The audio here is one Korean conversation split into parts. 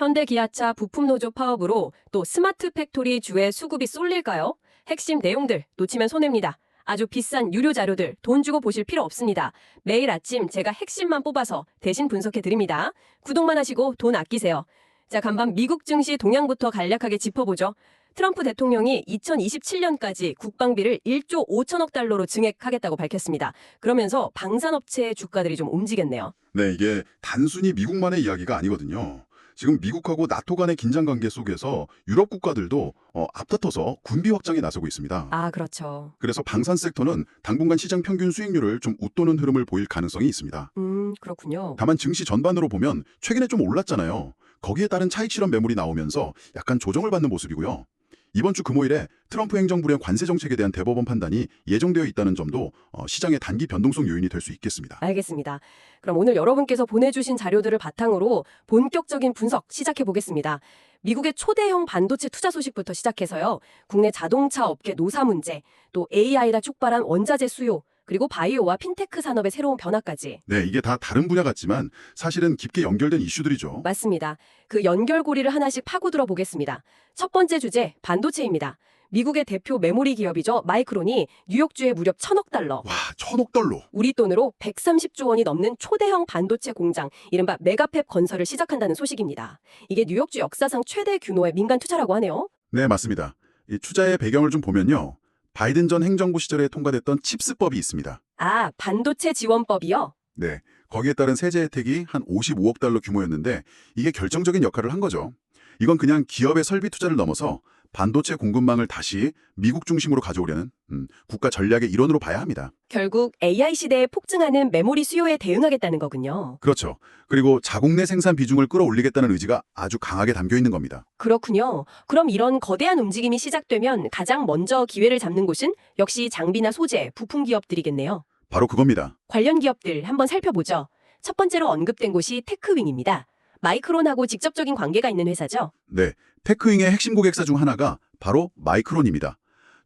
현대기아차 부품노조 파업으로 또 스마트 팩토리 주의 수급이 쏠릴까요? 핵심 내용들 놓치면 손해입니다. 아주 비싼 유료 자료들 돈 주고 보실 필요 없습니다. 매일 아침 제가 핵심만 뽑아서 대신 분석해 드립니다. 구독만 하시고 돈 아끼세요. 자, 간밤 미국 증시 동향부터 간략하게 짚어보죠. 트럼프 대통령이 2027년까지 국방비를 1조 5천억 달러로 증액하겠다고 밝혔습니다. 그러면서 방산업체의 주가들이 좀 움직였네요. 네, 이게 단순히 미국만의 이야기가 아니거든요. 지금 미국하고 나토 간의 긴장 관계 속에서 유럽 국가들도 앞다퉈서 군비 확장에 나서고 있습니다. 아, 그렇죠. 그래서 방산 섹터는 당분간 시장 평균 수익률을 좀 웃도는 흐름을 보일 가능성이 있습니다. 그렇군요. 다만 증시 전반으로 보면 최근에 좀 올랐잖아요. 거기에 따른 차익 실현 매물이 나오면서 약간 조정을 받는 모습이고요. 이번 주 금요일에 트럼프 행정부의 관세 정책에 대한 대법원 판단이 예정되어 있다는 점도 시장의 단기 변동성 요인이 될 수 있겠습니다. 알겠습니다. 그럼 오늘 여러분께서 보내주신 자료들을 바탕으로 본격적인 분석 시작해 보겠습니다. 미국의 초대형 반도체 투자 소식부터 시작해서요. 국내 자동차 업계 노사 문제, 또 AI가 촉발한 원자재 수요, 그리고 바이오와 핀테크 산업의 새로운 변화까지. 네, 이게 다 다른 분야 같지만 사실은 깊게 연결된 이슈들이죠. 맞습니다. 그 연결고리를 하나씩 파고들어 보겠습니다. 첫 번째 주제, 반도체입니다. 미국의 대표 메모리 기업이죠. 마이크론이 뉴욕주에 무려 1,000억 달러. 와, 1,000억 달러. 우리 돈으로 130조 원이 넘는 초대형 반도체 공장, 이른바 메가팹 건설을 시작한다는 소식입니다. 이게 뉴욕주 역사상 최대 규모의 민간 투자라고 하네요. 네, 맞습니다. 이 투자의 배경을 좀 보면요. 바이든 전 행정부 시절에 통과됐던 칩스법이 있습니다. 아, 반도체 지원법이요? 네, 거기에 따른 세제 혜택이 한 55억 달러 규모였는데 이게 결정적인 역할을 한 거죠. 이건 그냥 기업의 설비 투자를 넘어서 반도체 공급망을 다시 미국 중심으로 가져오려는 국가 전략의 일원으로 봐야 합니다. 결국 AI 시대에 폭증하는 메모리 수요에 대응하겠다는 거군요. 그렇죠. 그리고 자국 내 생산 비중을 끌어올리겠다는 의지가 아주 강하게 담겨 있는 겁니다. 그렇군요. 그럼 이런 거대한 움직임이 시작되면 가장 먼저 기회를 잡는 곳은 역시 장비나 소재, 부품 기업들이겠네요. 바로 그겁니다. 관련 기업들 한번 살펴보죠. 첫 번째로 언급된 곳이 테크윙입니다. 마이크론하고 직접적인 관계가 있는 회사죠. 네, 테크윙의 핵심 고객사 중 하나가 바로 마이크론입니다.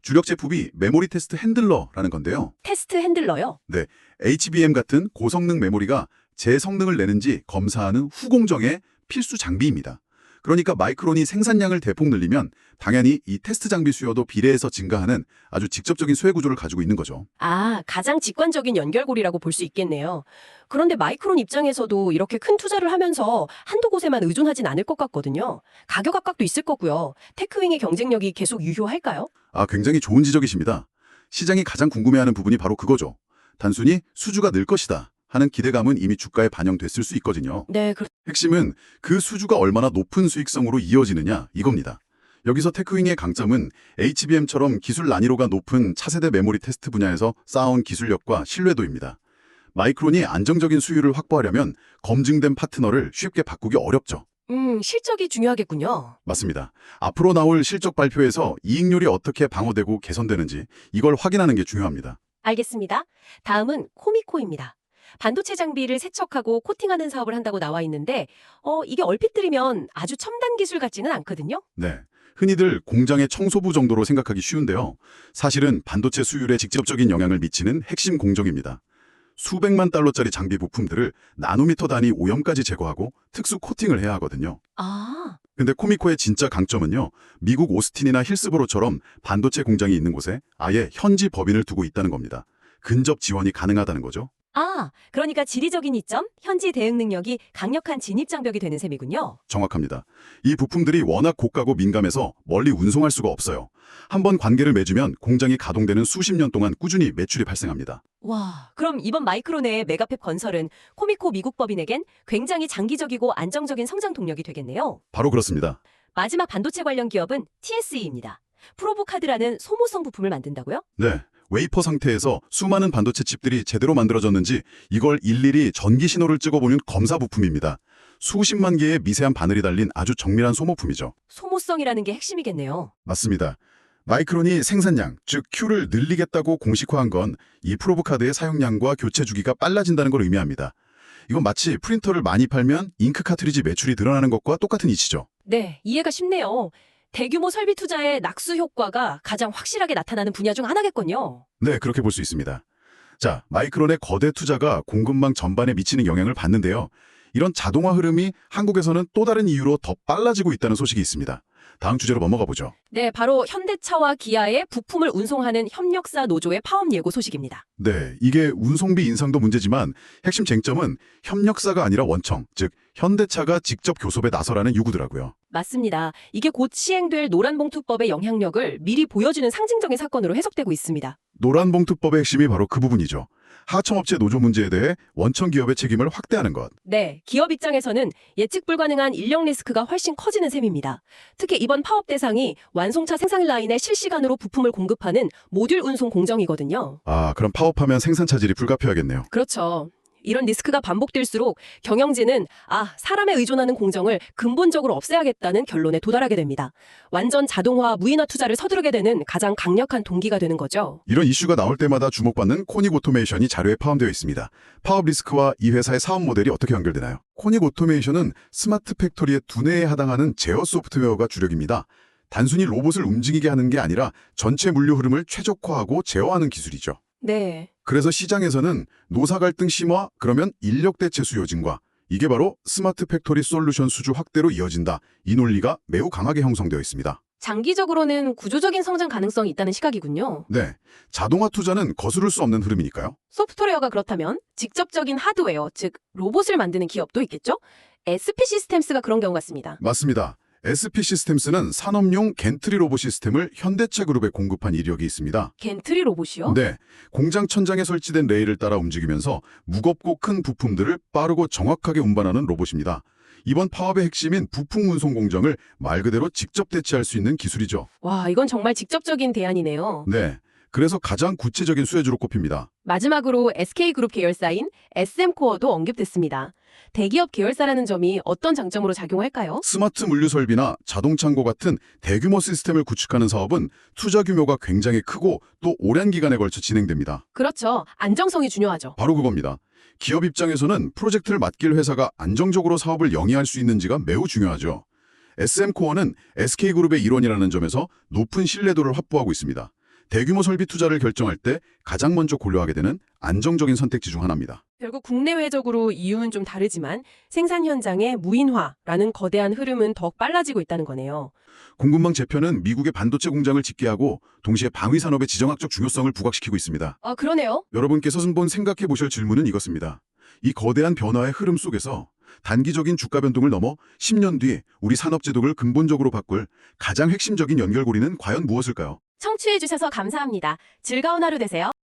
주력 제품이 메모리 테스트 핸들러라는 건데요. 테스트 핸들러요? 네, HBM 같은 고성능 메모리가 제 성능을 내는지 검사하는 후공정의 필수 장비입니다. 그러니까 마이크론이 생산량을 대폭 늘리면 당연히 이 테스트 장비 수요도 비례해서 증가하는 아주 직접적인 수혜 구조를 가지고 있는 거죠. 아, 가장 직관적인 연결고리라고 볼 수 있겠네요. 그런데 마이크론 입장에서도 이렇게 큰 투자를 하면서 한두 곳에만 의존하진 않을 것 같거든요. 가격 압박도 있을 거고요. 테크윙의 경쟁력이 계속 유효할까요? 아, 굉장히 좋은 지적이십니다. 시장이 가장 궁금해하는 부분이 바로 그거죠. 단순히 수주가 늘 것이다 하는 기대감은 이미 주가에 반영됐을 수 있거든요. 네, 핵심은 그 수주가 얼마나 높은 수익성으로 이어지느냐 이겁니다. 여기서 테크윙의 강점은 HBM처럼 기술 난이도가 높은 차세대 메모리 테스트 분야에서 쌓아온 기술력과 신뢰도입니다. 마이크론이 안정적인 수율을 확보하려면 검증된 파트너를 쉽게 바꾸기 어렵죠. 실적이 중요하겠군요. 맞습니다. 앞으로 나올 실적 발표에서 이익률이 어떻게 방어되고 개선되는지 이걸 확인하는 게 중요합니다. 알겠습니다. 다음은 코미코입니다. 반도체 장비를 세척하고 코팅하는 사업을 한다고 나와 있는데 이게 얼핏 들으면 아주 첨단 기술 같지는 않거든요. 네. 흔히들 공장의 청소부 정도로 생각하기 쉬운데요. 사실은 반도체 수율에 직접적인 영향을 미치는 핵심 공정입니다. 수백만 달러짜리 장비 부품들을 나노미터 단위 오염까지 제거하고 특수 코팅을 해야 하거든요. 아, 근데 코미코의 진짜 강점은요. 미국 오스틴이나 힐스보로처럼 반도체 공장이 있는 곳에 아예 현지 법인을 두고 있다는 겁니다. 근접 지원이 가능하다는 거죠. 그러니까 지리적인 이점, 현지 대응 능력이 강력한 진입장벽이 되는 셈이군요. 정확합니다. 이 부품들이 워낙 고가고 민감해서 멀리 운송할 수가 없어요. 한번 관계를 맺으면 공장이 가동되는 수십 년 동안 꾸준히 매출이 발생합니다. 와, 그럼 이번 마이크론의 메가팹 건설은 코미코 미국 법인에겐 굉장히 장기적이고 안정적인 성장 동력이 되겠네요. 바로 그렇습니다. 마지막 반도체 관련 기업은 TSE입니다. 프로브카드라는 소모성 부품을 만든다고요? 네. 웨이퍼 상태에서 수많은 반도체 칩들이 제대로 만들어졌는지 이걸 일일이 전기 신호를 찍어보는 검사 부품입니다. 수십만 개의 미세한 바늘이 달린 아주 정밀한 소모품이죠. 소모성이라는 게 핵심이겠네요. 맞습니다. 마이크론이 생산량, 즉 Q를 늘리겠다고 공식화한 건 이 프로브카드의 사용량과 교체 주기가 빨라진다는 걸 의미합니다. 이건 마치 프린터를 많이 팔면 잉크 카트리지 매출이 늘어나는 것과 똑같은 이치죠. 네, 이해가 쉽네요. 대규모 설비 투자의 낙수 효과가 가장 확실하게 나타나는 분야 중 하나겠군요. 네, 그렇게 볼 수 있습니다. 자, 마이크론의 거대 투자가 공급망 전반에 미치는 영향을 봤는데요. 이런 자동화 흐름이 한국에서는 또 다른 이유로 더 빨라지고 있다는 소식이 있습니다. 다음 주제로 넘어가 보죠. 네, 바로 현대차와 기아의 부품을 운송하는 협력사 노조의 파업 예고 소식입니다. 네, 이게 운송비 인상도 문제지만 핵심 쟁점은 협력사가 아니라 원청, 즉 현대차가 직접 교섭에 나서라는 요구더라고요. 맞습니다. 이게 곧 시행될 노란봉투법의 영향력을 미리 보여주는 상징적인 사건으로 해석되고 있습니다. 노란봉투법의 핵심이 바로 그 부분이죠. 하청업체 노조 문제에 대해 원청 기업의 책임을 확대하는 것. 네, 기업 입장에서는 예측 불가능한 인력 리스크가 훨씬 커지는 셈입니다. 특히 이번 파업 대상이 완송차 생산 라인에 실시간으로 부품을 공급하는 모듈 운송 공정이거든요. 아, 그럼 파업하면 생산 차질이 불가피하겠네요. 그렇죠. 이런 리스크가 반복될수록 경영진은 사람에 의존하는 공정을 근본적으로 없애야겠다는 결론에 도달하게 됩니다. 완전 자동화, 무인화 투자를 서두르게 되는 가장 강력한 동기가 되는 거죠. 이런 이슈가 나올 때마다 주목받는 코닉 오토메이션이 자료에 포함되어 있습니다. 파업 리스크와 이 회사의 사업 모델이 어떻게 연결되나요? 코닉 오토메이션은 스마트 팩토리의 두뇌에 해당하는 제어 소프트웨어가 주력입니다. 단순히 로봇을 움직이게 하는 게 아니라 전체 물류 흐름을 최적화하고 제어하는 기술이죠. 네. 그래서 시장에서는 노사 갈등 심화, 그러면 인력 대체 수요 증가, 이게 바로 스마트 팩토리 솔루션 수주 확대로 이어진다. 이 논리가 매우 강하게 형성되어 있습니다. 장기적으로는 구조적인 성장 가능성이 있다는 시각이군요. 네, 자동화 투자는 거스를 수 없는 흐름이니까요. 소프트웨어가 그렇다면 직접적인 하드웨어, 즉 로봇을 만드는 기업도 있겠죠? SP 시스템스가 그런 경우 같습니다. 맞습니다. SP 시스템스는 산업용 겐트리 로봇 시스템을 현대차 그룹에 공급한 이력이 있습니다. 겐트리 로봇이요? 네, 공장 천장에 설치된 레일을 따라 움직이면서 무겁고 큰 부품들을 빠르고 정확하게 운반하는 로봇입니다. 이번 파업의 핵심인 부품 운송 공정을 말 그대로 직접 대체할 수 있는 기술이죠. 와, 이건 정말 직접적인 대안이네요. 네, 그래서 가장 구체적인 수혜주로 꼽힙니다. 마지막으로 SK그룹 계열사인 SM코어도 언급됐습니다. 대기업 계열사라는 점이 어떤 장점으로 작용할까요? 스마트 물류 설비나 자동 창고 같은 대규모 시스템을 구축하는 사업은 투자 규모가 굉장히 크고 또 오랜 기간에 걸쳐 진행됩니다. 그렇죠. 안정성이 중요하죠. 바로 그겁니다. 기업 입장에서는 프로젝트를 맡길 회사가 안정적으로 사업을 영위할 수 있는지가 매우 중요하죠. SM코어는 SK그룹의 일원이라는 점에서 높은 신뢰도를 확보하고 있습니다. 대규모 설비 투자를 결정할 때 가장 먼저 고려하게 되는 안정적인 선택지 중 하나입니다. 결국 국내외적으로 이유는 좀 다르지만 생산 현장의 무인화라는 거대한 흐름은 더욱 빨라지고 있다는 거네요. 공급망 재편은 미국의 반도체 공장을 짓게 하고 동시에 방위 산업의 지정학적 중요성을 부각시키고 있습니다. 그러네요. 여러분께서 한번 생각해 보실 질문은 이것입니다. 이 거대한 변화의 흐름 속에서 단기적인 주가 변동을 넘어 10년 뒤 우리 산업 제도를 근본적으로 바꿀 가장 핵심적인 연결고리는 과연 무엇일까요? 청취해주셔서 감사합니다. 즐거운 하루 되세요.